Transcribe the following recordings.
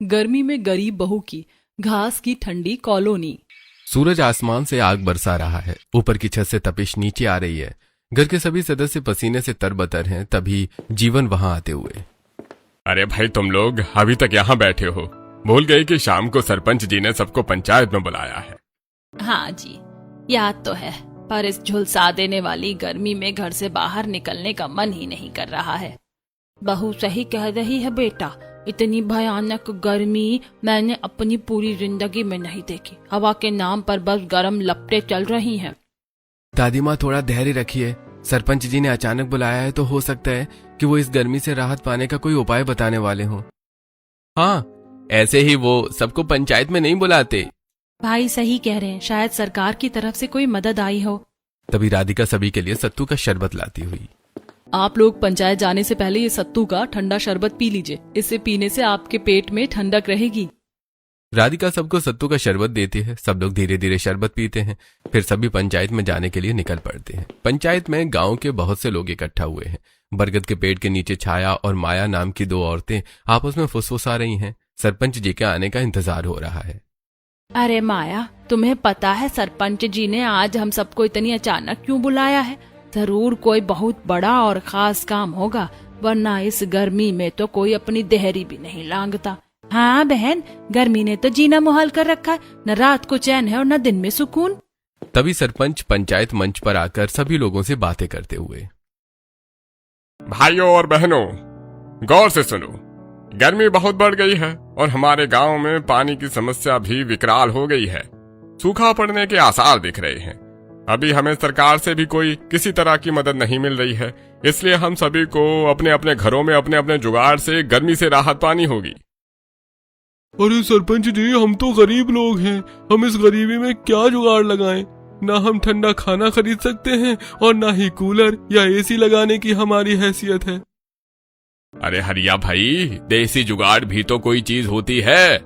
गर्मी में गरीब बहू की घास की ठंडी कॉलोनी। सूरज आसमान से आग बरसा रहा है। ऊपर की छत से तपिश नीचे आ रही है। घर के सभी सदस्य पसीने से तरबतर हैं। तभी जीवन वहां आते हुए, अरे भाई, तुम लोग अभी तक यहाँ बैठे हो? भूल गए कि शाम को सरपंच जी ने सबको पंचायत में बुलाया है। हाँ जी, याद तो है, पर इस झुलसा देने वाली गर्मी में घर से बाहर निकलने का मन ही नहीं कर रहा है। बहू सही कह रही है बेटा, इतनी भयानक गर्मी मैंने अपनी पूरी जिंदगी में नहीं देखी। हवा के नाम पर बस गर्म लपटें चल रही हैं। दादी माँ थोड़ा धैर्य रखिए। सरपंच जी ने अचानक बुलाया है तो हो सकता है कि वो इस गर्मी से राहत पाने का कोई उपाय बताने वाले हों। हाँ, ऐसे ही वो सबको पंचायत में नहीं बुलाते। भाई सही कह रहे हैं, शायद सरकार की तरफ से कोई मदद आई हो। तभी राधिका सभी के लिए सत्तू का शरबत लाती हुई, आप लोग पंचायत जाने से पहले ये सत्तू का ठंडा शरबत पी लीजिए, इससे पीने से आपके पेट में ठंडक रहेगी। राधिका सबको सत्तू का शरबत देती है। सब लोग धीरे धीरे शरबत पीते हैं। फिर सभी पंचायत में जाने के लिए निकल पड़ते हैं। पंचायत में गांव के बहुत से लोग इकट्ठा हुए हैं। बरगद के पेड़ के नीचे छाया और माया नाम की दो औरतें आपस में फुसफुसा रही हैं। सरपंच जी के आने का इंतजार हो रहा है। अरे माया, तुम्हें पता है सरपंच जी ने आज हम सबको इतनी अचानक क्यों बुलाया है? जरूर कोई बहुत बड़ा और खास काम होगा, वरना इस गर्मी में तो कोई अपनी देहरी भी नहीं लांघता। हाँ बहन, गर्मी ने तो जीना मुहाल कर रखा है, न रात को चैन है और न दिन में सुकून। तभी सरपंच पंचायत मंच पर आकर सभी लोगों से बातें करते हुए, भाइयों और बहनों, गौर से सुनो। गर्मी बहुत बढ़ गई है और हमारे गांव में पानी की समस्या भी विकराल हो गई है। सूखा पड़ने के आसार दिख रहे हैं। अभी हमें सरकार से भी कोई किसी तरह की मदद नहीं मिल रही है, इसलिए हम सभी को अपने अपने घरों में अपने अपने जुगाड़ से गर्मी से राहत पानी होगी। अरे सरपंच जी, हम तो गरीब लोग हैं, हम इस गरीबी में क्या जुगाड़ लगाएं? ना हम ठंडा खाना खरीद सकते हैं और ना ही कूलर या एसी लगाने की हमारी हैसियत है। अरे हरिया भाई, देसी जुगाड़ भी तो कोई चीज होती है।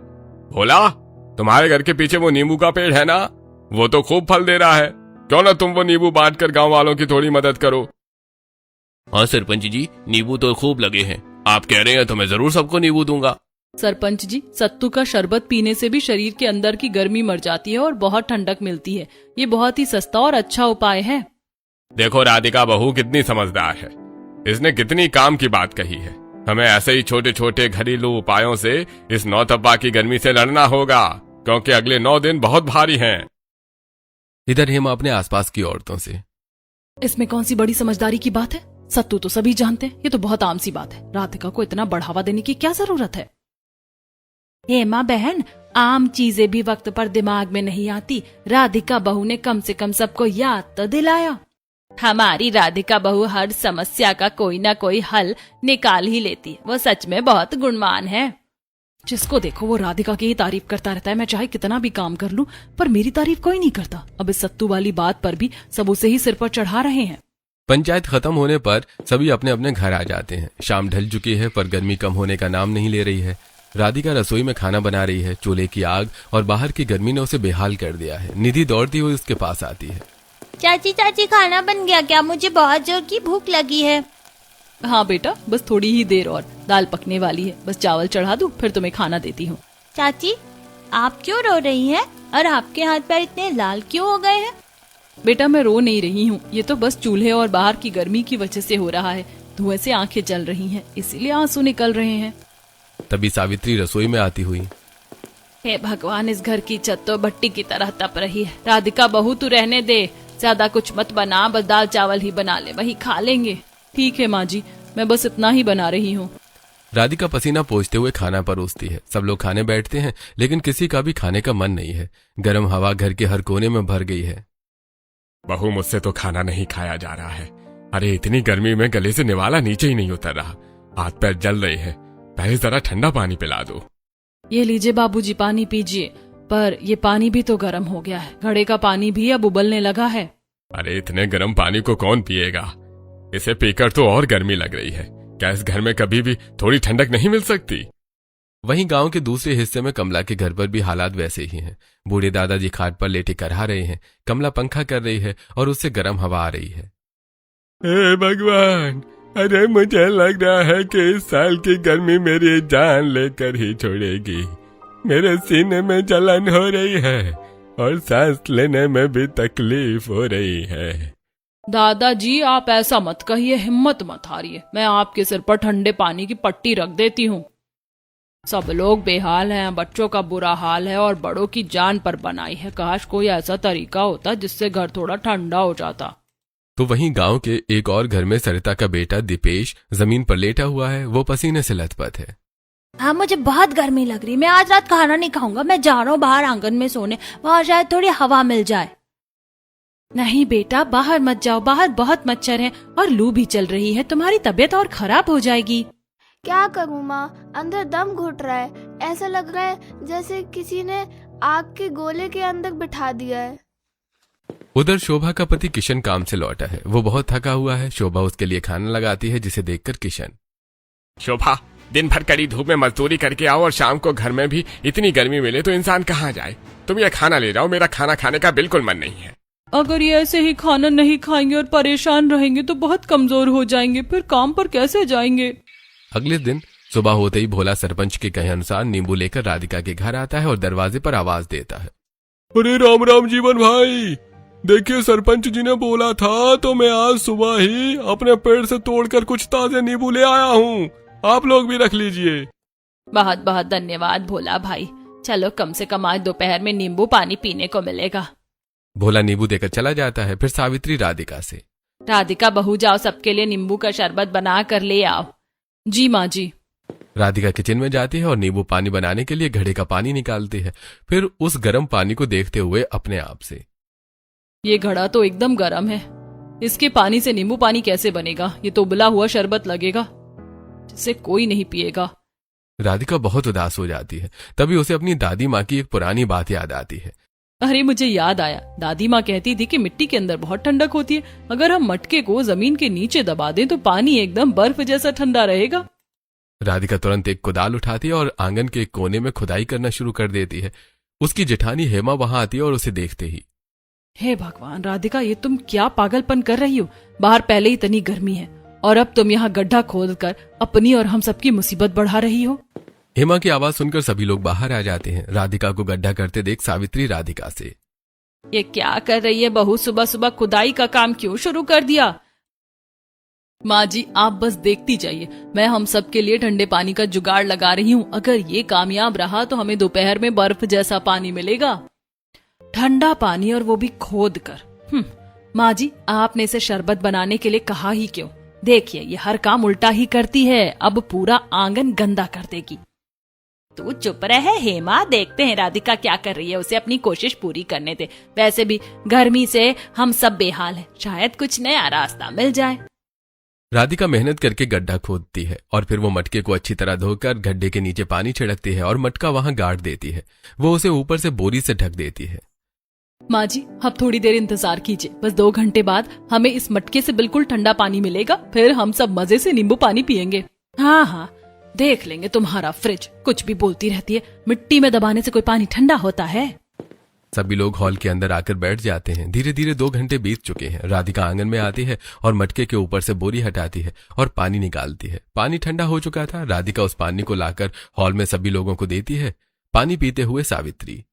भोला, तुम्हारे घर के पीछे वो नींबू का पेड़ है ना, वो तो खूब फल दे रहा है। क्यों ना तुम वो नींबू बांटकर गांव वालों की थोड़ी मदद करो। हाँ सरपंच जी, नींबू तो खूब लगे हैं। आप कह रहे हैं तो मैं जरूर सबको नींबू दूंगा। सरपंच जी, सत्तू का शरबत पीने से भी शरीर के अंदर की गर्मी मर जाती है और बहुत ठंडक मिलती है। ये बहुत ही सस्ता और अच्छा उपाय है। देखो राधिका बहू कितनी समझदार है, इसने कितनी काम की बात कही है। हमें ऐसे ही छोटे छोटे घरेलू उपायों से इस नौतपा की गर्मी से लड़ना होगा, क्योंकि अगले 9 दिन बहुत भारी हैं। इधर हेमा अपने आसपास की औरतों से, इसमें कौन सी बड़ी समझदारी की बात है? सत्तू तो सभी जानते हैं, ये तो बहुत आम सी बात है। राधिका को इतना बढ़ावा देने की क्या जरूरत है? हेमा बहन, आम चीजें भी वक्त पर दिमाग में नहीं आती। राधिका बहू ने कम से कम सबको याद तो दिलाया। हमारी राधिका बहू हर समस्या का कोई ना कोई हल निकाल ही लेती। वो सच में बहुत गुणवान है। जिसको देखो वो राधिका की ही तारीफ करता रहता है। मैं चाहे कितना भी काम कर लूं, पर मेरी तारीफ कोई नहीं करता। अब इस सत्तू वाली बात पर भी सब उसे ही सिर पर चढ़ा रहे हैं। पंचायत खत्म होने पर सभी अपने अपने घर आ जाते हैं। शाम ढल चुकी है पर गर्मी कम होने का नाम नहीं ले रही है। राधिका रसोई में खाना बना रही है। चूल्हे की आग और बाहर की गर्मी ने उसे बेहाल कर दिया है। निधि दौड़ती हुई उसके पास आती है। चाची चाची, खाना बन गया क्या? मुझे बहुत जोर की भूख लगी है। हाँ बेटा, बस थोड़ी ही देर और, दाल पकने वाली है। बस चावल चढ़ा दूं, फिर तुम्हें खाना देती हूँ। चाची, आप क्यों रो रही हैं? और आपके हाथ पैर इतने लाल क्यों हो गए हैं? बेटा मैं रो नहीं रही हूँ, ये तो बस चूल्हे और बाहर की गर्मी की वजह से हो रहा है। धुएं से आंखें जल रही हैं, इसीलिए आंसू निकल रहे हैं। तभी सावित्री रसोई में आती हुई, हे भगवान, इस घर की छत तो भट्टी की तरह तप रही है। राधिका बहू तू रहने दे, ज्यादा कुछ मत बना, बस दाल चावल ही बना ले, वही खा लेंगे। ठीक है माँ जी, मैं बस इतना ही बना रही हूँ। राधिका पसीना पोंछते हुए खाना परोसती है। सब लोग खाने बैठते हैं, लेकिन किसी का भी खाने का मन नहीं है। गर्म हवा घर के हर कोने में भर गई है। बहू, मुझसे तो खाना नहीं खाया जा रहा है। अरे इतनी गर्मी में गले से निवाला नीचे ही नहीं उतर रहा, हाथ पैर जल रहे हैं। पहले जरा ठंडा पानी पिला दो। ये लीजिए बाबूजी, पानी पीजिए। पर ये पानी भी तो गर्म हो गया है। घड़े का पानी भी अब उबलने लगा है। अरे इतने गर्म पानी को कौन पिएगा? इसे पीकर तो और गर्मी लग रही है। क्या इस घर में कभी भी थोड़ी ठंडक नहीं मिल सकती? वहीं गांव के दूसरे हिस्से में कमला के घर पर भी हालात वैसे ही हैं। बूढ़े दादाजी खाट पर लेटे करहा रहे हैं। कमला पंखा कर रही है और उससे गर्म हवा आ रही है। हे भगवान, अरे मुझे लग रहा है कि इस साल की गर्मी मेरी जान लेकर ही छोड़ेगी। मेरे सीने में जलन हो रही है और सांस लेने में भी तकलीफ हो रही है। दादाजी आप ऐसा मत कहिए, हिम्मत मत हारिए, मैं आपके सिर पर ठंडे पानी की पट्टी रख देती हूँ। सब लोग बेहाल हैं, बच्चों का बुरा हाल है और बड़ों की जान पर बनाई है। काश कोई ऐसा तरीका होता जिससे घर थोड़ा ठंडा हो जाता। तो वहीं गांव के एक और घर में सरिता का बेटा दीपेश जमीन पर लेटा हुआ है। वो पसीने से लथपथ है। हाँ, मुझे बहुत गर्मी लग रही है। मैं आज रात खाना नहीं खाऊंगा। मैं जा रहा हूँ बाहर आंगन में सोने, वहाँ शायद थोड़ी हवा मिल जाए। नहीं बेटा, बाहर मत जाओ, बाहर बहुत मच्छर है और लू भी चल रही है, तुम्हारी तबीयत और खराब हो जाएगी। क्या करूँ माँ, अंदर दम घुट रहा है। ऐसा लग रहा है जैसे किसी ने आग के गोले के अंदर बिठा दिया है। उधर शोभा का पति किशन काम से लौटा है। वो बहुत थका हुआ है। शोभा उसके लिए खाना लगाती है, जिसे देखकर किशन, शोभा, दिन भर कड़ी धूप में मजदूरी करके आओ और शाम को घर में भी इतनी गर्मी मिले तो इंसान कहाँ जाए। तुम ये खाना ले जाओ, मेरा खाना खाने का बिल्कुल मन नहीं है। अगर ये ऐसे ही खाना नहीं खाएंगे और परेशान रहेंगे तो बहुत कमजोर हो जाएंगे, फिर काम पर कैसे जाएंगे। अगले दिन सुबह होते ही भोला सरपंच के कहे अनुसार नींबू लेकर राधिका के घर आता है और दरवाजे पर आवाज देता है। अरे राम राम जीवन भाई, देखिए सरपंच जी ने बोला था तो मैं आज सुबह ही अपने पेड़ से तोड़कर कुछ ताजे नींबू ले आया हूँ, आप लोग भी रख लीजिए। बहुत बहुत धन्यवाद भोला भाई, चलो कम से कम आज दोपहर में नींबू पानी पीने को मिलेगा। भोला नींबू देकर चला जाता है। फिर सावित्री राधिका से, राधिका बहू जाओ, सबके लिए नींबू का शरबत बना कर ले आओ। जी माँ जी। राधिका किचन में जाती है और नींबू पानी बनाने के लिए घड़े का पानी निकालती है। फिर उस गर्म पानी को देखते हुए अपने आप से, ये घड़ा तो एकदम गर्म है, इसके पानी से नींबू पानी कैसे बनेगा। ये तो उबला हुआ शरबत लगेगा जिसे कोई नहीं पिएगा। राधिका बहुत उदास हो जाती है। तभी उसे अपनी दादी माँ की एक पुरानी बात याद आती है। अरे मुझे याद आया, दादी माँ कहती थी कि मिट्टी के अंदर बहुत ठंडक होती है। अगर हम मटके को जमीन के नीचे दबा दें तो पानी एकदम बर्फ जैसा ठंडा रहेगा। राधिका तुरंत एक कुदाल उठाती है और आंगन के कोने में खुदाई करना शुरू कर देती है। उसकी जेठानी हेमा वहां आती है और उसे देखते ही, हे भगवान राधिका, ये तुम क्या पागलपन कर रही हो। बाहर पहले ही इतनी गर्मी है और अब तुम यहाँ गड्ढा खोदकर अपनी और हम सबकी मुसीबत बढ़ा रही हो। हेमा की आवाज सुनकर सभी लोग बाहर आ जाते हैं। राधिका को गड्ढा करते देख सावित्री राधिका से, ये क्या कर रही है बहू, सुबह सुबह खुदाई का काम क्यों शुरू कर दिया। माँ जी आप बस देखती जाइए, मैं हम सब के लिए ठंडे पानी का जुगाड़ लगा रही हूँ। अगर ये कामयाब रहा तो हमें दोपहर में बर्फ जैसा पानी मिलेगा, ठंडा पानी, और वो भी खोद कर। माँ जी आपने इसे शरबत बनाने के लिए कहा ही क्यों। देखिए ये हर काम उल्टा ही करती है, अब पूरा आंगन गंदा कर देगी। तू चुप रहे हेमा, देखते हैं राधिका क्या कर रही है, उसे अपनी कोशिश पूरी करने दे। वैसे भी गर्मी से हम सब बेहाल हैं, शायद कुछ नया रास्ता मिल जाए। राधिका मेहनत करके गड्ढा खोदती है और फिर वो मटके को अच्छी तरह धोकर गड्ढे के नीचे पानी छिड़कती है और मटका वहां गाड़ देती है। वो उसे ऊपर से बोरी से ढक देती है। माँ जी अब थोड़ी देर इंतजार कीजिए, बस 2 घंटे बाद हमें इस मटके से बिल्कुल ठंडा पानी मिलेगा, फिर हम सब मजे से नींबू पानी पियेंगे। हाँ हाँ देख लेंगे तुम्हारा फ्रिज, कुछ भी बोलती रहती है, मिट्टी में दबाने से कोई पानी ठंडा होता है। सभी लोग हॉल के अंदर आकर बैठ जाते हैं। धीरे धीरे 2 घंटे बीत चुके हैं। राधिका आंगन में आती है और मटके के ऊपर से बोरी हटाती है और पानी निकालती है। पानी ठंडा हो चुका था। राधिका उस पानी को लाकर हॉल में सभी लोगों को देती है। पानी पीते हुए सावित्री,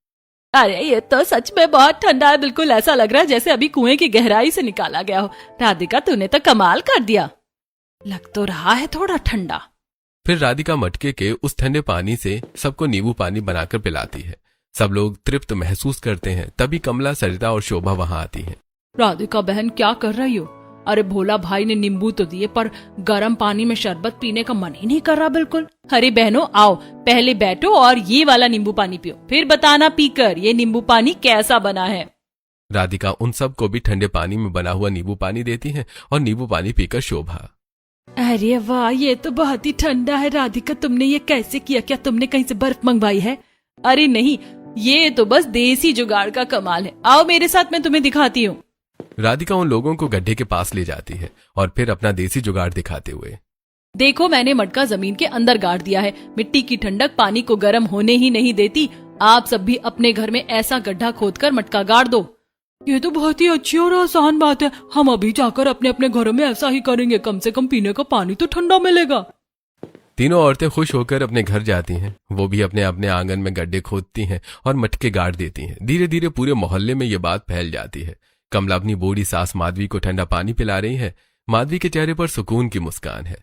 अरे ये तो सच में बहुत ठंडा है, बिल्कुल ऐसा लग रहा है जैसे अभी कुएं की गहराई से निकाला गया हो। राधिका तूने तो कमाल कर दिया, लग तो रहा है थोड़ा ठंडा। फिर राधिका मटके के उस ठंडे पानी से सबको नींबू पानी बनाकर पिलाती है। सब लोग तृप्त महसूस करते हैं। तभी कमला, सरिता और शोभा वहां आती हैं। राधिका बहन क्या कर रही हो। अरे भोला भाई ने नींबू तो दिए पर गर्म पानी में शरबत पीने का मन ही नहीं कर रहा बिल्कुल। अरे बहनों आओ, पहले बैठो और ये वाला नींबू पानी पियो, फिर बताना पीकर ये नींबू पानी कैसा बना है। राधिका उन सब को भी ठंडे पानी में बना हुआ नींबू पानी देती है और नींबू पानी पीकर शोभा, अरे वाह ये तो बहुत ही ठंडा है। राधिका तुमने ये कैसे किया, क्या तुमने कहीं से बर्फ मंगवाई है। अरे नहीं, ये तो बस देसी जुगाड़ का कमाल है, आओ मेरे साथ मैं तुम्हें दिखाती हूँ। राधिका उन लोगों को गड्ढे के पास ले जाती है और फिर अपना देसी जुगाड़ दिखाते हुए, देखो मैंने मटका जमीन के अंदर गाड़ दिया है। मिट्टी की ठंडक पानी को गर्म होने ही नहीं देती। आप सब भी अपने घर में ऐसा गड्ढा खोदकर मटका गाड़ दो। ये तो बहुत ही अच्छी और आसान बात है। हम अभी जाकर अपने अपने घरों में ऐसा ही करेंगे, कम से कम पीने का पानी तो ठंडा मिलेगा। तीनों औरतें खुश होकर अपने घर जाती हैं। वो भी अपने अपने आंगन में गड्ढे खोदती हैं और मटके गाड़ देती हैं। धीरे धीरे पूरे मोहल्ले में ये बात फैल जाती है। कमला अपनी बूढ़ी सास माधवी को ठंडा पानी पिला रही है। माधवी के चेहरे पर सुकून की मुस्कान है।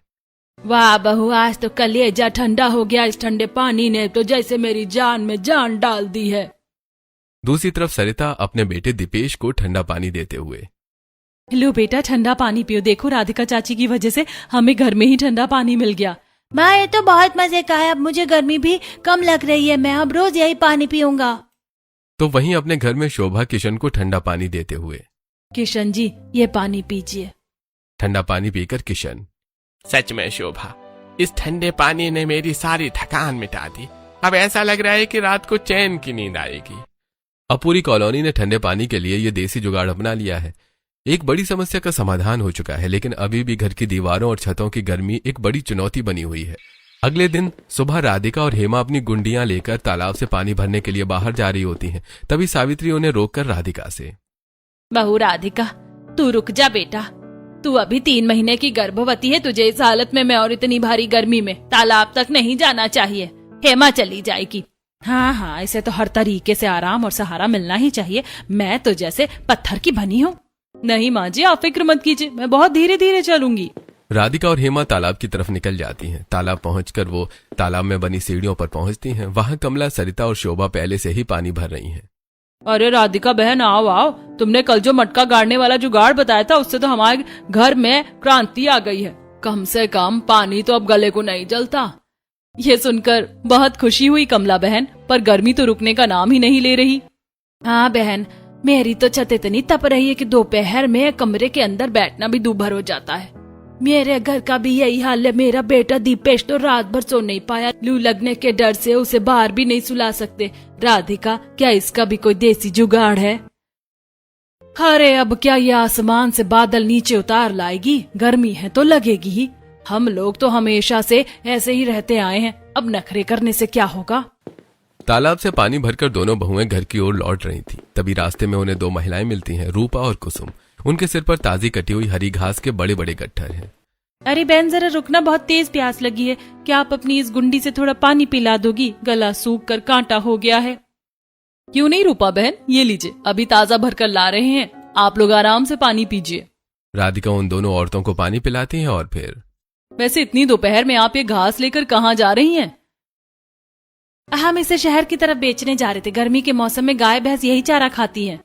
वाह बहू, आज तो कलेजा ठंडा हो गया। इस ठंडे पानी ने तो जैसे मेरी जान में जान डाल दी है। दूसरी तरफ सरिता अपने बेटे दीपेश को ठंडा पानी देते हुए, लो बेटा ठंडा पानी पियो। देखो राधिका चाची की वजह से हमें घर में ही ठंडा पानी मिल गया। माँ ये तो बहुत मजे का है। अब मुझे गर्मी भी कम लग रही है। मैं अब रोज यही पानी पीऊंगा। तो वहीं अपने घर में शोभा किशन को ठंडा पानी देते हुए, किशन जी ये पानी पीजिए। ठंडा पानी पीकर किशन, सच में शोभा, इस ठंडे पानी ने मेरी सारी थकान मिटा दी। अब ऐसा लग रहा है कि रात को चैन की नींद आएगी। अब पूरी कॉलोनी ने ठंडे पानी के लिए ये देसी जुगाड़ अपना लिया है। एक बड़ी समस्या का समाधान हो चुका है, लेकिन अभी भी घर की दीवारों और छतों की गर्मी एक बड़ी चुनौती बनी हुई है। अगले दिन सुबह राधिका और हेमा अपनी गुंडियां लेकर तालाब से पानी भरने के लिए बाहर जा रही होती हैं। तभी सावित्री उन्हें रोककर राधिका से, बहू राधिका तू रुक जा बेटा। तू अभी 3 महीने की गर्भवती है। तुझे इस हालत में और इतनी भारी गर्मी में तालाब तक नहीं जाना चाहिए। हेमा चली जाएगी। हाँ, इसे तो हर तरीके से आराम और सहारा मिलना ही चाहिए। मैं तो जैसे पत्थर की बनी हूँ। नहीं माँ जी, आप फिक्र मत कीजिए, मैं बहुत धीरे धीरे चलूंगी। राधिका और हेमा तालाब की तरफ निकल जाती हैं। तालाब पहुंचकर वो तालाब में बनी सीढ़ियों पर पहुंचती हैं। वहां कमला, सरिता और शोभा पहले से ही पानी भर रही हैं। अरे राधिका बहन आओ आओ, तुमने कल जो मटका गाड़ने वाला जुगाड़ बताया था उससे तो हमारे घर में क्रांति आ गई है। कम से कम पानी तो अब गले को नहीं जलता। ये सुनकर बहुत खुशी हुई कमला बहन, पर गर्मी तो रुकने का नाम ही नहीं ले रही। हाँ बहन, मेरी तो छत इतनी तप रही है कि दोपहर में कमरे के अंदर बैठना भी दूभर हो जाता है। मेरे घर का भी यही हाल है। मेरा बेटा दीपेश तो रात भर सो नहीं पाया। लू लगने के डर से उसे बाहर भी नहीं सुला सकते। राधिका, क्या इसका भी कोई देसी जुगाड़ है? अरे अब क्या ये आसमान से बादल नीचे उतार लाएगी? गर्मी है तो लगेगी ही। हम लोग तो हमेशा से ऐसे ही रहते आए हैं, अब नखरे करने से क्या होगा। तालाब से पानी भरकर दोनों बहुएं घर की ओर लौट रही थी। तभी रास्ते में उन्हें 2 महिलाएं मिलती हैं, रूपा और कुसुम। उनके सिर पर ताजी कटी हुई हरी घास के बड़े बड़े गट्ठर हैं। अरे बहन जरा रुकना, बहुत तेज प्यास लगी है। क्या आप अपनी इस गुंडी से थोड़ा पानी पिला दोगी? गला सूख कर कांटा हो गया है। क्यों नहीं रूपा बहन, ये लीजिए, अभी ताजा भरकर ला रहे हैं। आप लोग आराम से पानी पीजिए। राधिका उन दोनों औरतों को पानी पिलाती हैं और फिर, वैसे इतनी दोपहर में आप ये घास लेकर कहाँ जा रही हैं? हम इसे शहर की तरफ बेचने जा रहे थे। गर्मी के मौसम में गाय भैंस यही चारा खाती हैं।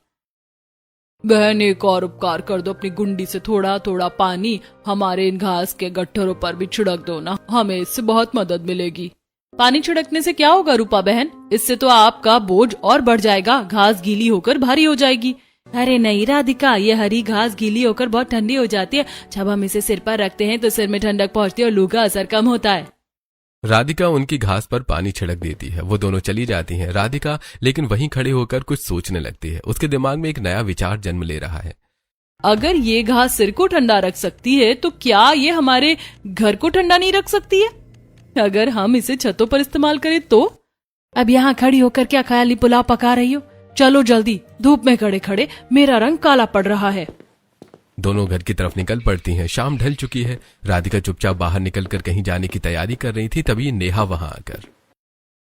बहन एक और उपकार कर दो, अपनी गुंडी से थोड़ा थोड़ा पानी हमारे इन घास के गट्ठरों पर भी छिड़क दो ना, हमें इससे बहुत मदद मिलेगी। पानी छिड़कने से क्या होगा रूपा बहन? इससे तो आपका बोझ और बढ़ जाएगा, घास गीली होकर भारी हो जाएगी। अरे नहीं राधिका, ये हरी घास गीली होकर बहुत ठंडी हो जाती है। जब हम इसे सिर पर रखते हैं तो सिर में ठंडक पहुंचती है और लू का असर कम होता है। राधिका उनकी घास पर पानी छिड़क देती है। वो दोनों चली जाती हैं। राधिका लेकिन वहीं खड़ी होकर कुछ सोचने लगती है। उसके दिमाग में एक नया विचार जन्म ले रहा है। अगर ये घास सिर को ठंडा रख सकती है तो क्या ये हमारे घर को ठंडा नहीं रख सकती है? अगर हम इसे छतों पर इस्तेमाल करें तो? अब यहाँ खड़ी होकर क्या ख्याली पुलाव पका रही हो? चलो जल्दी, धूप में खड़े खड़े मेरा रंग काला पड़ रहा है। दोनों घर की तरफ निकल पड़ती हैं। शाम ढल चुकी है। राधिका चुपचाप बाहर निकलकर कहीं जाने की तैयारी कर रही थी। तभी नेहा वहां आकर,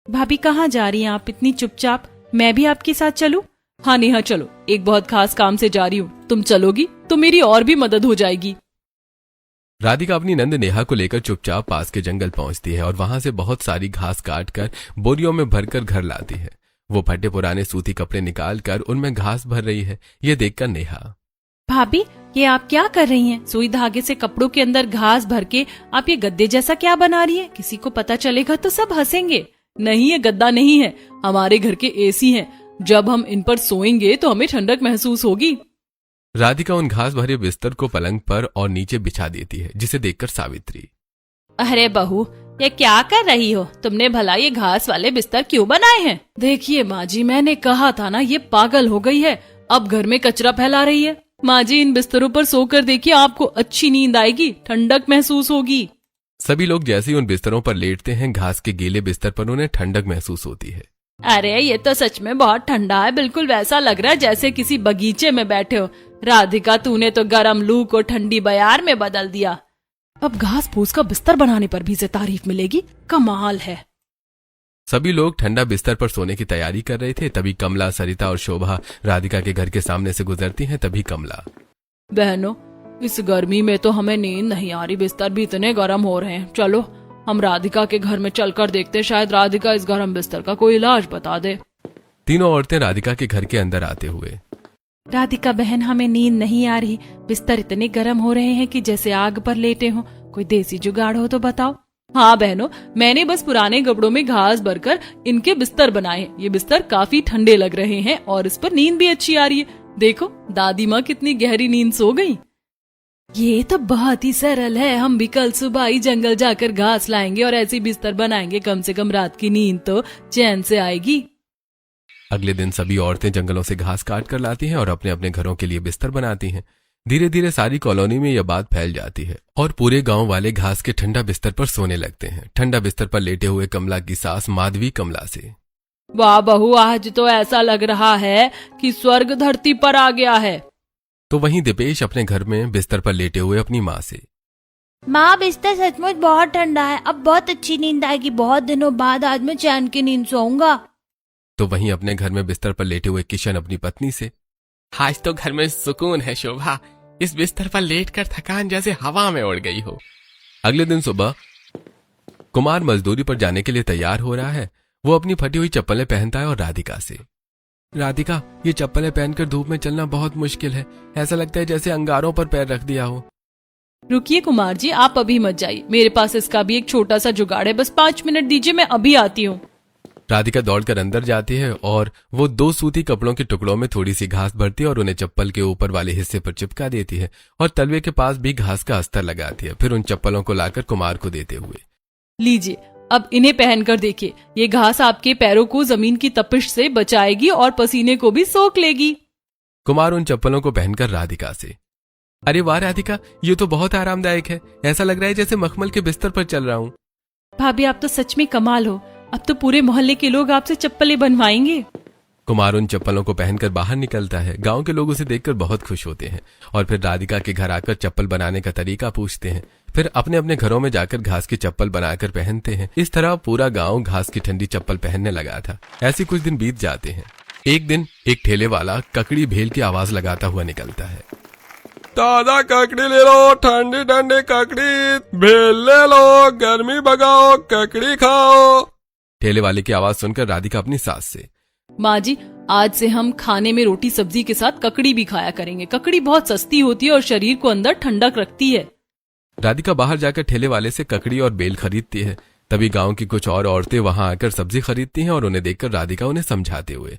भाभी कहाँ जा रही हैं आप इतनी चुपचाप? मैं भी आपके साथ चलूं? हाँ नेहा चलो, एक बहुत खास काम से जा रही हूँ। तुम चलोगी तो मेरी और भी मदद हो जाएगी। राधिका अपनी नंद नेहा को लेकर चुपचाप पास के जंगल पहुंचती है और वहां से बहुत सारी घास काटकर बोरियों में भरकर घर लाती है। वो फटे पुराने सूती कपड़े निकालकर उनमें घास भर रही है। ये देखकर नेहा, भाभी ये आप क्या कर रही हैं? सुई धागे से कपड़ों के अंदर घास भर के आप ये गद्दे जैसा क्या बना रही हैं? किसी को पता चलेगा तो सब हंसेंगे। नहीं, ये गद्दा नहीं है, हमारे घर के एसी हैं। जब हम इन पर सोएंगे तो हमें ठंडक महसूस होगी। राधिका उन घास भरे बिस्तर को पलंग पर और नीचे बिछा देती है, जिसे देखकर सावित्री, अरे बहू ये क्या कर रही हो? तुमने भला ये घास वाले बिस्तर क्यों बनाए हैं? देखिए माँ जी, मैंने कहा था ना, ये पागल हो गई है, अब घर में कचरा फैला रही है। माँ जी इन बिस्तरों पर सोकर देखिए, आपको अच्छी नींद आएगी, ठंडक महसूस होगी। सभी लोग जैसे ही उन बिस्तरों पर लेटते हैं, घास के गीले बिस्तर पर उन्हें ठंडक महसूस होती है। अरे ये तो सच में बहुत ठंडा है, बिल्कुल वैसा लग रहा है जैसे किसी बगीचे में बैठे हो। राधिका तूने तो गरम लू को ठंडी बयार में बदल दिया। अब घास फूस का बिस्तर बनाने पर भी इसे तारीफ मिलेगी, कमाल है। सभी लोग ठंडा बिस्तर पर सोने की तैयारी कर रहे थे। तभी कमला, सरिता और शोभा राधिका के घर के सामने से गुजरती हैं। तभी कमला, बहनों इस गर्मी में तो हमें नींद नहीं आ रही, बिस्तर भी इतने गर्म हो रहे हैं। चलो हम राधिका के घर में चलकर देखते, शायद राधिका इस गर्म बिस्तर का कोई इलाज बता दे। तीनों औरतें राधिका के घर के अंदर आते हुए, राधिका बहन हमें नींद नहीं आ रही, बिस्तर इतने गर्म हो रहे हैं कि जैसे आग पर लेटे हो, कोई देसी जुगाड़ हो तो बताओ। हाँ बहनों, मैंने बस पुराने कपड़ों में घास भरकर इनके बिस्तर बनाए। ये बिस्तर काफी ठंडे लग रहे हैं और इस पर नींद भी अच्छी आ रही है। देखो दादी माँ कितनी गहरी नींद सो गई। ये तो बहुत ही सरल है, हम भी कल सुबह ही जंगल जाकर घास लाएंगे और ऐसे बिस्तर बनाएंगे, कम से कम रात की नींद तो चैन से आएगी। अगले दिन सभी औरतें जंगलों से घास काट कर लाती हैं और अपने अपने घरों के लिए बिस्तर बनाती हैं। धीरे धीरे सारी कॉलोनी में यह बात फैल जाती है और पूरे गांव वाले घास के ठंडा बिस्तर पर सोने लगते हैं। ठंडा बिस्तर पर लेटे हुए कमला की सास माधवी कमला से, वाह बहू, आज तो ऐसा लग रहा है कि स्वर्ग धरती पर आ गया है। तो वहीं दीपेश अपने घर में बिस्तर पर लेटे हुए अपनी माँ से, माँ बिस्तर सचमुच बहुत ठंडा है, अब बहुत अच्छी नींद आएगी, बहुत दिनों बाद आज मैं चैन की नींद सोऊंगा। तो वहीं अपने घर में बिस्तर पर लेटे हुए किशन अपनी पत्नी से, आज तो घर में सुकून है शोभा, इस बिस्तर पर लेटकर थकान जैसे हवा में उड़ गई हो। अगले दिन सुबह कुमार मजदूरी पर जाने के लिए तैयार हो रहा है। वो अपनी फटी हुई चप्पलें पहनता है और राधिका से, राधिका ये चप्पलें पहनकर धूप में चलना बहुत मुश्किल है, ऐसा लगता है जैसे अंगारों पर पैर रख दिया हो। रुकिए कुमार जी, आप अभी मत जाइए, मेरे पास इसका भी एक छोटा सा जुगाड़ है, बस 5 मिनट दीजिए, मैं अभी आती हूँ। राधिका दौड़कर अंदर जाती है और वो 2 सूती कपड़ों के टुकड़ों में थोड़ी सी घास भरती है और उन्हें चप्पल के ऊपर वाले हिस्से पर चिपका देती है और तलवे के पास भी घास का अस्तर लगाती है। फिर उन चप्पलों को लाकर कुमार को देते हुए, लीजिए अब इन्हें पहनकर देखिए, ये घास आपके पैरों को जमीन की तपिश से बचाएगी और पसीने को भी सोख लेगी। कुमार उन चप्पलों को पहनकर राधिका से, अरे वाह राधिका, ये तो बहुत आरामदायक है, ऐसा लग रहा है जैसे मखमल के बिस्तर पर चल रहा हूँ। भाभी आप तो सच में कमाल हो, अब तो पूरे मोहल्ले के लोग आपसे चप्पलें बनवाएंगे। कुमार उन चप्पलों को पहनकर बाहर निकलता है। गांव के लोग उसे देखकर बहुत खुश होते हैं और फिर राधिका के घर आकर चप्पल बनाने का तरीका पूछते हैं। फिर अपने अपने घरों में जाकर घास की चप्पल बनाकर पहनते हैं। इस तरह पूरा गांव घास की ठंडी चप्पल पहनने लगा था। ऐसे कुछ दिन बीत जाते हैं। एक दिन एक ठेले वाला ककड़ी भेल की आवाज लगाता हुआ निकलता है। ताजा ककड़ी ले लो, ठंडी ठंडी ककड़ी भेल ले लो, गर्मी भगाओ, ककड़ी खाओ। ठेले वाले की आवाज सुनकर राधिका अपनी सास से, माँ जी आज से हम खाने में रोटी सब्जी के साथ ककड़ी भी खाया करेंगे, ककड़ी बहुत सस्ती होती है और शरीर को अंदर ठंडक रखती है। राधिका बाहर जाकर ठेले वाले से ककड़ी और बेल खरीदती है। तभी गांव की कुछ और औरतें वहां आकर सब्जी खरीदती हैं और उन्हें देखकर राधिका उन्हें समझाते हुए,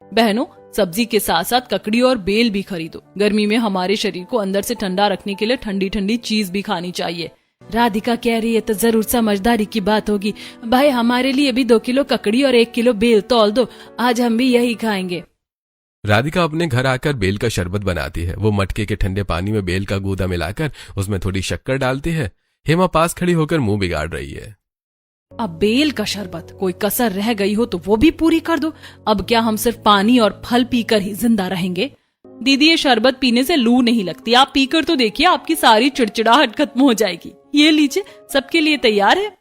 बहनों सब्जी के साथ साथ ककड़ी और बेल भी खरीदो, गर्मी में हमारे शरीर को अंदर से ठंडा रखने के लिए ठंडी ठंडी चीज भी खानी चाहिए। राधिका कह रही है तो जरूर समझदारी की बात होगी, भाई हमारे लिए भी 2 किलो ककड़ी और 1 किलो बेल तौल दो, आज हम भी यही खाएंगे। राधिका अपने घर आकर बेल का शरबत बनाती है। वो मटके के ठंडे पानी में बेल का गूदा मिलाकर उसमें थोड़ी शक्कर डालती है। हेमा पास खड़ी होकर मुंह बिगाड़ रही है। अब बेल का शरबत, कोई कसर रह गई हो तो वो भी पूरी कर दो। अब क्या हम सिर्फ पानी और फल पीकर ही जिंदा रहेंगे? दीदी ये शरबत पीने से लू नहीं लगती, आप पीकर तो देखिए, आपकी सारी चिड़चिड़ाहट खत्म हो जाएगी। ये लीजिए, सबके लिए तैयार है।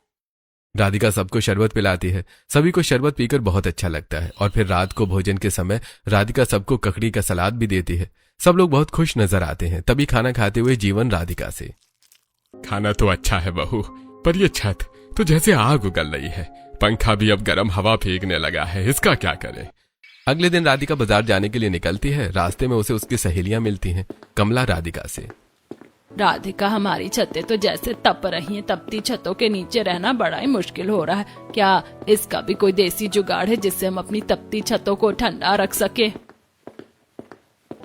राधिका सबको शरबत पिलाती है। सभी को शरबत पीकर बहुत अच्छा लगता है और फिर रात को भोजन के समय राधिका सबको ककड़ी का सलाद भी देती है। सब लोग बहुत खुश नजर आते हैं। तभी खाना खाते हुए जीवन राधिका से, खाना तो अच्छा है बहू, पर ये छत तो जैसे आग उगल रही है, पंखा भी अब गर्म हवा फेंकने लगा है, इसका क्या करें। अगले दिन राधिका बाजार जाने के लिए निकलती है। रास्ते में उसे उसकी सहेलियां मिलती हैं। कमला राधिका से, राधिका हमारी छतें तो जैसे तप रही हैं, तपती छतों के नीचे रहना बड़ा ही मुश्किल हो रहा है, क्या इसका भी कोई देसी जुगाड़ है जिससे हम अपनी तपती छतों को ठंडा रख सके?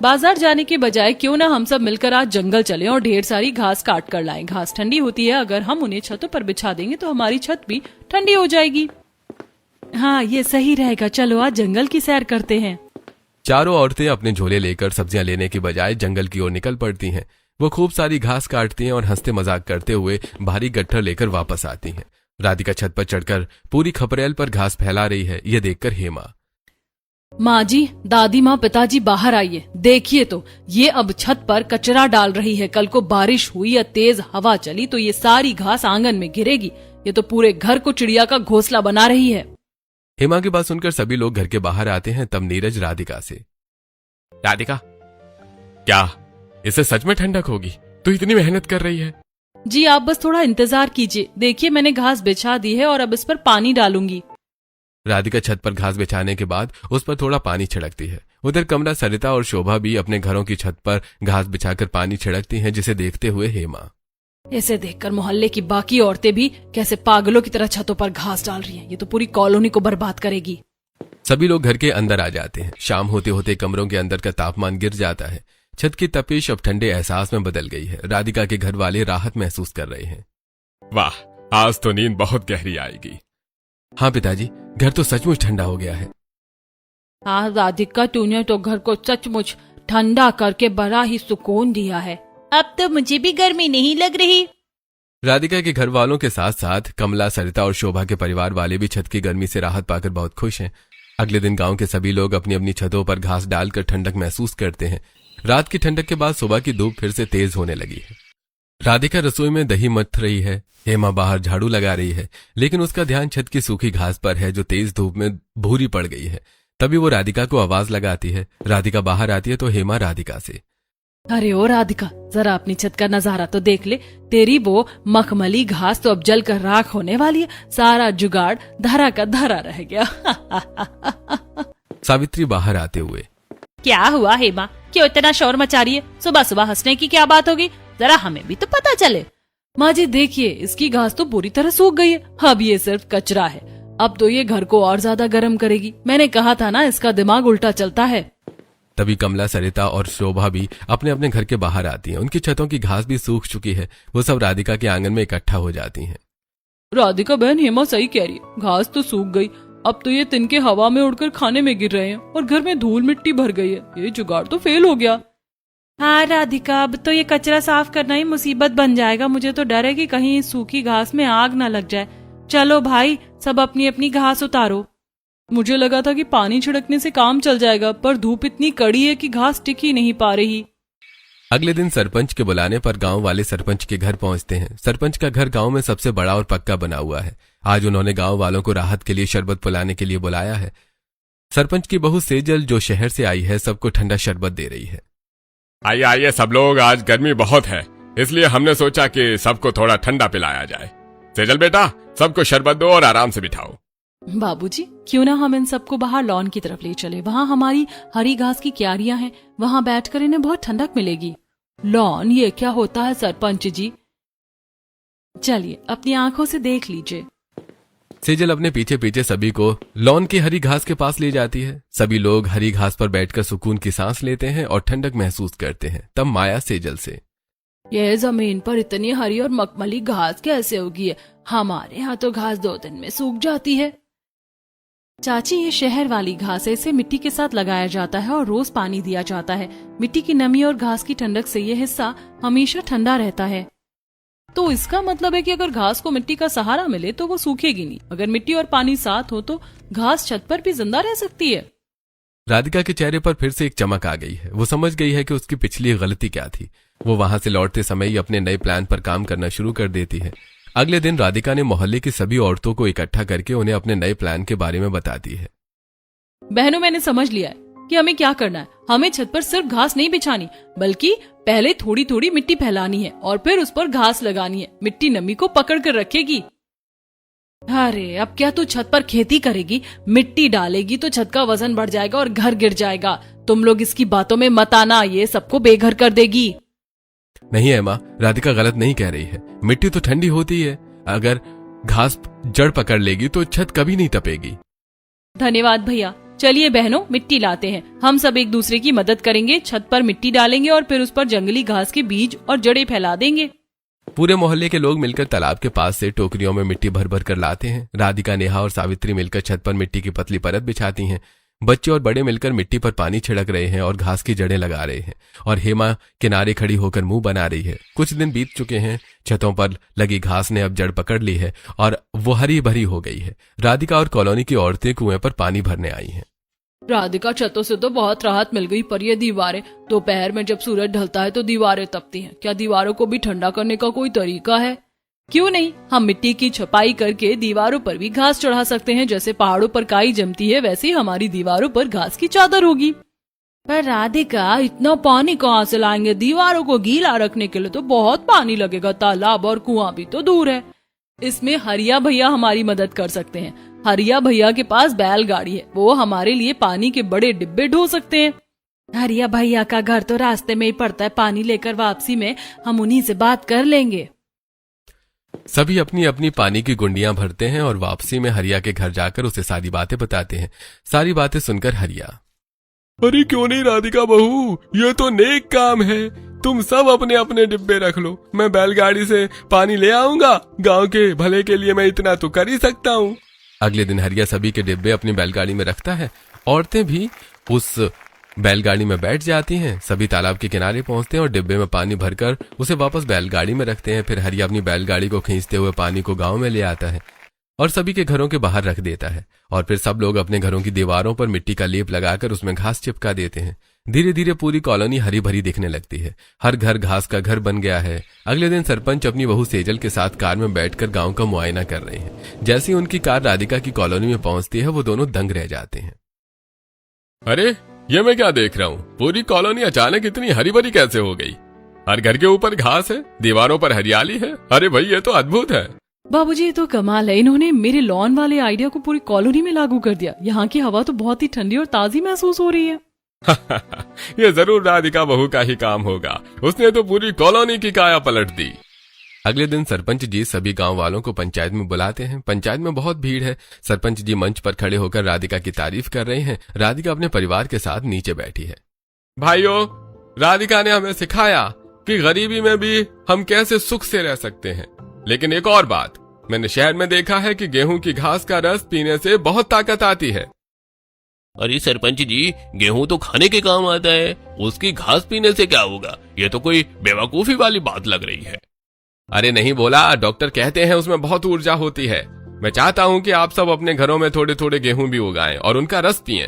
बाजार जाने के बजाय क्यों ना हम सब मिलकर आज जंगल चलें और ढेर सारी घास काट कर लाएं। घास ठंडी होती है, अगर हम उन्हें छतों पर बिछा देंगे तो हमारी छत भी ठंडी हो जाएगी। हाँ ये सही रहेगा, चलो आज जंगल की सैर करते हैं। चारों औरतें अपने झोले लेकर सब्जियां लेने की बजाय जंगल की ओर निकल पड़ती हैं। वो खूब सारी घास काटती हैं और हंसते मजाक करते हुए भारी गट्ठर लेकर वापस आती हैं। राधिका छत पर चढ़कर पूरी खपरेल पर घास फैला रही है। यह देखकर हेमा, माँ जी, दादी माँ, पिताजी बाहर आइए, देखिए तो ये अब छत पर कचरा डाल रही है। कल को बारिश हुई या तेज हवा चली तो ये सारी घास आंगन में गिरेगी। ये तो पूरे घर को चिड़िया का घोंसला बना रही है। हेमा की बात सुनकर सभी लोग घर के बाहर आते हैं। तब नीरज राधिका से, राधिका, क्या इससे सच में ठंडक होगी? तू इतनी मेहनत कर रही है। जी आप बस थोड़ा इंतजार कीजिए, देखिए मैंने घास बिछा दी है और अब इस पर पानी डालूंगी। राधिका छत पर घास बिछाने के बाद उस पर थोड़ा पानी छिड़कती है। उधर कमला, सरिता और शोभा भी अपने घरों की छत पर घास बिछाकर पानी छिड़कती हैं, जिसे देखते हुए हेमा, इसे देखकर मोहल्ले की बाकी औरतें भी कैसे पागलों की तरह छतों पर घास डाल रही हैं। ये तो पूरी कॉलोनी को बर्बाद करेगी। सभी लोग घर के अंदर आ जाते हैं। शाम होते होते कमरों के अंदर का तापमान गिर जाता है। छत की तपिश अब ठंडे एहसास में बदल गई है। राधिका के घर वाले राहत महसूस कर रहे हैं। वाह, आज तो नींद बहुत गहरी आएगी। हाँ पिताजी, घर तो सचमुच ठंडा हो गया है। हाँ राधिका, तूने तो घर को सचमुच ठंडा करके बड़ा ही सुकून दिया है। अब तो मुझे भी गर्मी नहीं लग रही। राधिका के घर वालों के साथ साथ कमला, सरिता और शोभा के परिवार वाले भी छत की गर्मी से राहत पाकर बहुत खुश हैं। अगले दिन गांव के सभी लोग अपनी अपनी छतों पर घास डालकर ठंडक महसूस करते हैं। रात की ठंडक के बाद सुबह की धूप फिर से तेज होने लगी है। राधिका रसोई में दही मथ रही है। हेमा बाहर झाड़ू लगा रही है, लेकिन उसका ध्यान छत की सूखी घास पर है जो तेज धूप में भूरी पड़ गई है। तभी वो राधिका को आवाज लगाती है। राधिका बाहर आती है तो हेमा राधिका से, अरे ओ राधिका, जरा अपनी छत का नजारा तो देख ले। तेरी वो मखमली घास तो अब जल कर राख होने वाली है। सारा जुगाड़ धरा का धरा रह गया। सावित्री बाहर आते हुए, क्या हुआ हेमा, क्यों इतना शोर मचा रही है? सुबह सुबह हंसने की क्या बात होगी? जरा हमें भी तो पता चले। माँ जी देखिए, इसकी घास तो पूरी तरह सूख गई है। अब ये सिर्फ कचरा है। अब तो ये घर को और ज्यादा गर्म करेगी। मैंने कहा था ना, इसका दिमाग उल्टा चलता है। तभी कमला, सरिता और शोभा भी अपने अपने घर के बाहर आती हैं। उनकी छतों की घास भी सूख चुकी है। वो सब राधिका के आंगन में इकट्ठा हो जाती हैं। राधिका बहन, हेमा सही कह रही है, घास तो सूख गई। अब तो ये तिनके हवा में उड़कर खाने में गिर रहे हैं और घर में धूल मिट्टी भर गई है। ये जुगाड़ तो फेल हो गया। हाँ राधिका, अब तो ये कचरा साफ करना ही मुसीबत बन जाएगा। मुझे तो डर है कि कहीं इस सूखी घास में आग न लग जाए। चलो भाई, सब अपनी अपनी घास उतारो। मुझे लगा था कि पानी छिड़कने से काम चल जाएगा, पर धूप इतनी कड़ी है कि घास टिक ही नहीं पा रही। अगले दिन सरपंच के बुलाने पर गांव वाले सरपंच के घर पहुंचते हैं। सरपंच का घर गांव में सबसे बड़ा और पक्का बना हुआ है। आज उन्होंने गांव वालों को राहत के लिए शरबत पिलाने के लिए बुलाया है। सरपंच की बहू सेजल, जो शहर से आई है, सबको ठंडा शरबत दे रही है। आइए आइए सब लोग, आज गर्मी बहुत है, इसलिए हमने सोचा कि सबको थोड़ा ठंडा पिलाया जाए। सेजल बेटा, सबको शरबत दो और आराम से बिठाओ। बाबूजी, क्यों ना हम इन सबको बाहर लॉन की तरफ ले चले। वहाँ हमारी हरी घास की क्यारियां हैं, वहाँ बैठकर इन्हें बहुत ठंडक मिलेगी। लॉन, ये क्या होता है सरपंच जी? चलिए अपनी आंखों से देख लीजिए। सेजल अपने पीछे पीछे सभी को लॉन की हरी घास के पास ले जाती है। सभी लोग हरी घास पर बैठकर सुकून की सांस लेते हैं और ठंडक महसूस करते हैं। तब माया सेजल से, ये जमीन पर इतनी हरी और मखमली घास कैसे उगी है? हमारे यहाँ तो घास 2 दिन में सूख जाती है। चाची, ये शहर वाली घास है, इसे मिट्टी के साथ लगाया जाता है और रोज पानी दिया जाता है। मिट्टी की नमी और घास की ठंडक से ये हिस्सा हमेशा ठंडा रहता है। तो इसका मतलब है कि अगर घास को मिट्टी का सहारा मिले तो वो सूखेगी नहीं। अगर मिट्टी और पानी साथ हो तो घास छत पर भी जिंदा रह सकती है। राधिका के चेहरे पर फिर से एक चमक आ गई है। वो समझ गई है कि उसकी पिछली गलती क्या थी। वो वहां से लौटते समय ही अपने नए प्लान पर काम करना शुरू कर देती है। अगले दिन राधिका ने मोहल्ले की सभी औरतों को इकट्ठा करके उन्हें अपने नए प्लान के बारे में बता दी है। बहनों, मैंने समझ लिया है कि हमें क्या करना है। हमें छत पर सिर्फ घास नहीं बिछानी, बल्कि पहले थोड़ी थोड़ी मिट्टी फैलानी है और फिर उस पर घास लगानी है। मिट्टी नमी को पकड़ कर रखेगी। अरे अब क्या तू छत पर खेती करेगी? मिट्टी डालेगी तो छत का वजन बढ़ जाएगा और घर गिर जाएगा। तुम लोग इसकी बातों में मत आना, ये सबको बेघर कर देगी। नहीं है माँ, राधिका गलत नहीं कह रही है। मिट्टी तो ठंडी होती है। अगर घास जड़ पकड़ लेगी तो छत कभी नहीं तपेगी। धन्यवाद भैया। चलिए बहनों, मिट्टी लाते हैं। हम सब एक दूसरे की मदद करेंगे, छत पर मिट्टी डालेंगे और फिर उस पर जंगली घास के बीज और जड़ें फैला देंगे। पूरे मोहल्ले के लोग मिलकर तालाब के पास से टोकरियों में मिट्टी भर भर कर लाते हैं। राधिका, नेहा और सावित्री मिलकर छत पर मिट्टी की पतली परत बिछाती हैं। बच्चे और बड़े मिलकर मिट्टी पर पानी छिड़क रहे हैं और घास की जड़ें लगा रहे हैं और हेमा किनारे खड़ी होकर मुंह बना रही है। कुछ दिन बीत चुके हैं, छतों पर लगी घास ने अब जड़ पकड़ ली है और वो हरी भरी हो गई है। राधिका और कॉलोनी की औरतें कुएं पर पानी भरने आई हैं। राधिका, छतों से तो बहुत राहत मिल गई, पर ये दीवारें, दोपहर में जब सूरज ढलता है तो दीवारें तपती हैं। क्या दीवारों को भी ठंडा करने का कोई तरीका है? क्यों नहीं, हम मिट्टी की छपाई करके दीवारों पर भी घास चढ़ा सकते हैं। जैसे पहाड़ों पर काई जमती है, वैसे ही हमारी दीवारों पर घास की चादर होगी। पर राधिका, इतना पानी कहाँ से लाएंगे? दीवारों को गीला रखने के लिए तो बहुत पानी लगेगा, तालाब और कुआं भी तो दूर है। इसमें हरिया भैया हमारी मदद कर सकते हैं। हरिया भैया के पास बैलगाड़ी है, वो हमारे लिए पानी के बड़े डिब्बे ढो सकते हैं। हरिया भैया का घर तो रास्ते में ही पड़ता है, पानी लेकर वापसी में हम उन्हीं से बात कर लेंगे। सभी अपनी अपनी पानी की गुंडियां भरते हैं और वापसी में हरिया के घर जाकर उसे सारी बातें बताते हैं। सारी बातें सुनकर हरिया, अरे क्यों नहीं राधिका बहू, ये तो नेक काम है। तुम सब अपने अपने डिब्बे रख लो, मैं बैलगाड़ी से पानी ले आऊंगा। गांव के भले के लिए मैं इतना तो कर ही सकता हूँ। अगले दिन हरिया सभी के डिब्बे अपनी बैलगाड़ी में रखता है। औरतें भी उस बैलगाड़ी में बैठ जाती हैं। सभी तालाब के किनारे पहुंचते हैं और डिब्बे में पानी भरकर उसे वापस बैलगाड़ी में रखते हैं। फिर हरिया अपनी बैलगाड़ी को खींचते हुए पानी को गांव में ले आता है और सभी के घरों के बाहर रख देता है। और फिर सब लोग अपने घरों की दीवारों पर मिट्टी का लेप लगाकर उसमें घास चिपका देते हैं। धीरे धीरे पूरी कॉलोनी हरी भरी दिखने लगती है। हर घर घास का घर बन गया है। अगले दिन सरपंच अपनी बहू सेजल के साथ कार में बैठकर गांव का मुआयना कर रहे हैं। जैसे ही उनकी कार राधिका की कॉलोनी में पहुंचती है, वो दोनों दंग रह जाते हैं। अरे ये मैं क्या देख रहा हूँ? पूरी कॉलोनी अचानक इतनी हरी भरी कैसे हो गई? हर घर के ऊपर घास है, दीवारों पर हरियाली है। अरे भाई, ये तो अद्भुत है। बाबूजी, ये तो कमाल है। इन्होंने मेरे लॉन वाले आइडिया को पूरी कॉलोनी में लागू कर दिया। यहाँ की हवा तो बहुत ही ठंडी और ताजी महसूस हो रही है। ये जरूर राधिका बहू का ही काम होगा। उसने तो पूरी कॉलोनी की काया पलट दी। अगले दिन सरपंच जी सभी गांव वालों को पंचायत में बुलाते हैं। पंचायत में बहुत भीड़ है। सरपंच जी मंच पर खड़े होकर राधिका की तारीफ कर रहे हैं। राधिका अपने परिवार के साथ नीचे बैठी है। भाइयों, राधिका ने हमें सिखाया कि गरीबी में भी हम कैसे सुख से रह सकते हैं। लेकिन एक और बात, मैंने शहर में देखा है कि गेहूं की घास का रस पीने से बहुत ताकत आती है। अरे सरपंच जी, गेहूं तो खाने के काम आता है, उसकी घास पीने से क्या होगा? ये तो कोई बेवकूफी वाली बात लग रही है। अरे नहीं बोला, डॉक्टर कहते हैं उसमें बहुत ऊर्जा होती है। मैं चाहता हूँ कि आप सब अपने घरों में थोड़े थोड़े गेहूं भी उगाएं और उनका रस पिएं।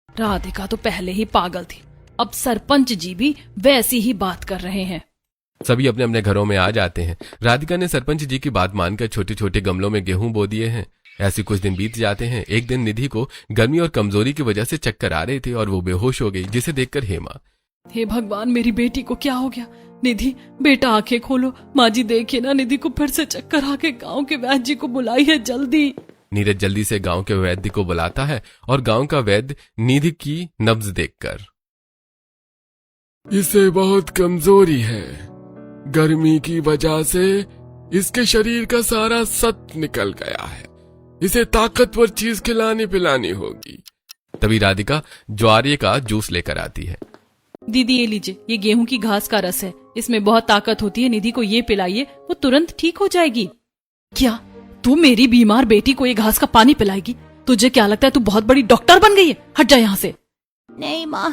राधिका तो पहले ही पागल थी, अब सरपंच जी भी वैसी ही बात कर रहे हैं। सभी अपने अपने घरों में आ जाते हैं। राधिका ने सरपंच जी की बात मानकर छोटे छोटे गमलों में गेहूं बो दिए हैं। ऐसे कुछ दिन बीत जाते हैं। एक दिन निधि को गर्मी और कमजोरी की वजह से चक्कर आ रहे थे और वो बेहोश हो गई, जिसे देखकर हेमा, हे भगवान, मेरी बेटी को क्या हो गया? निधि, बेटा आंखें खोलो। माँ जी देखिए ना, निधि को फिर से चक्कर आके गांव के वैद्य जी को बुलाई है, जल्दी। नीरज जल्दी से गांव के वैद्य को बुलाता है और गांव का वैद्य निधि की नब्ज देखकर, इसे बहुत कमजोरी है। गर्मी की वजह से इसके शरीर का सारा सत निकल गया है। इसे ताकतवर चीज खिलानी पिलानी होगी। तभी राधिका ज्वारे का जूस लेकर आती है। दीदी ये लीजिए, ये गेहूं की घास का रस है, इसमें बहुत ताकत होती है। निधि को ये पिलाइए, वो तुरंत ठीक हो जाएगी। क्या तू मेरी बीमार बेटी को ये घास का पानी पिलाएगी? तुझे क्या लगता है तू बहुत बड़ी डॉक्टर बन गई है? हट जा यहाँ से। नहीं माँ,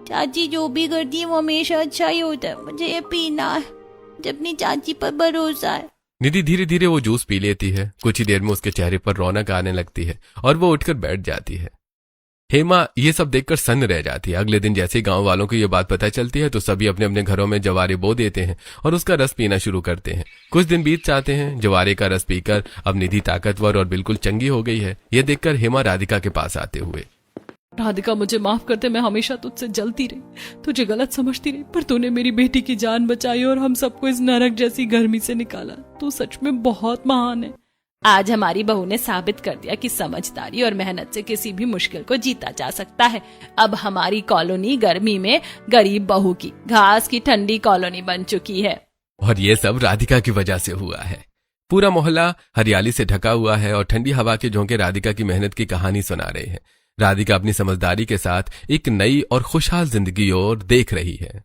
चाची जो भी करती है वो हमेशा अच्छा ही होता है। मुझे ये पीना है, मुझे अपनी चाची पर भरोसा है। निधि धीरे धीरे वो जूस पी लेती है। कुछ ही देर में उसके चेहरे पर रौनक आने लगती है और वो उठकर बैठ जाती है। हेमा ये सब देखकर सन्न रह जाती है। अगले दिन जैसे ही गांव वालों को ये बात पता चलती है तो सभी अपने अपने घरों में जवारे बो देते हैं और उसका रस पीना शुरू करते हैं। कुछ दिन बीत जाते हैं। जवारे का रस पीकर अब निधि ताकतवर और बिल्कुल चंगी हो गई है। ये देखकर हेमा राधिका के पास आते हुए, राधिका मुझे माफ करते, मैं हमेशा तुझसे जलती रही, तुझे गलत समझती रही, पर तूने मेरी बेटी की जान बचाई और हम सबको इस नरक जैसी गर्मी से निकाला। तू सच में बहुत महान है। आज हमारी बहू ने साबित कर दिया कि समझदारी और मेहनत से किसी भी मुश्किल को जीता जा सकता है। अब हमारी कॉलोनी गर्मी में गरीब बहू की घास की ठंडी कॉलोनी बन चुकी है। और ये सब राधिका की वजह से हुआ है। पूरा मोहल्ला हरियाली से ढका हुआ है और ठंडी हवा के झोंके राधिका की मेहनत की कहानी सुना रहे हैं। राधिका अपनी समझदारी के साथ एक नई और खुशहाल जिंदगी ओर देख रही है।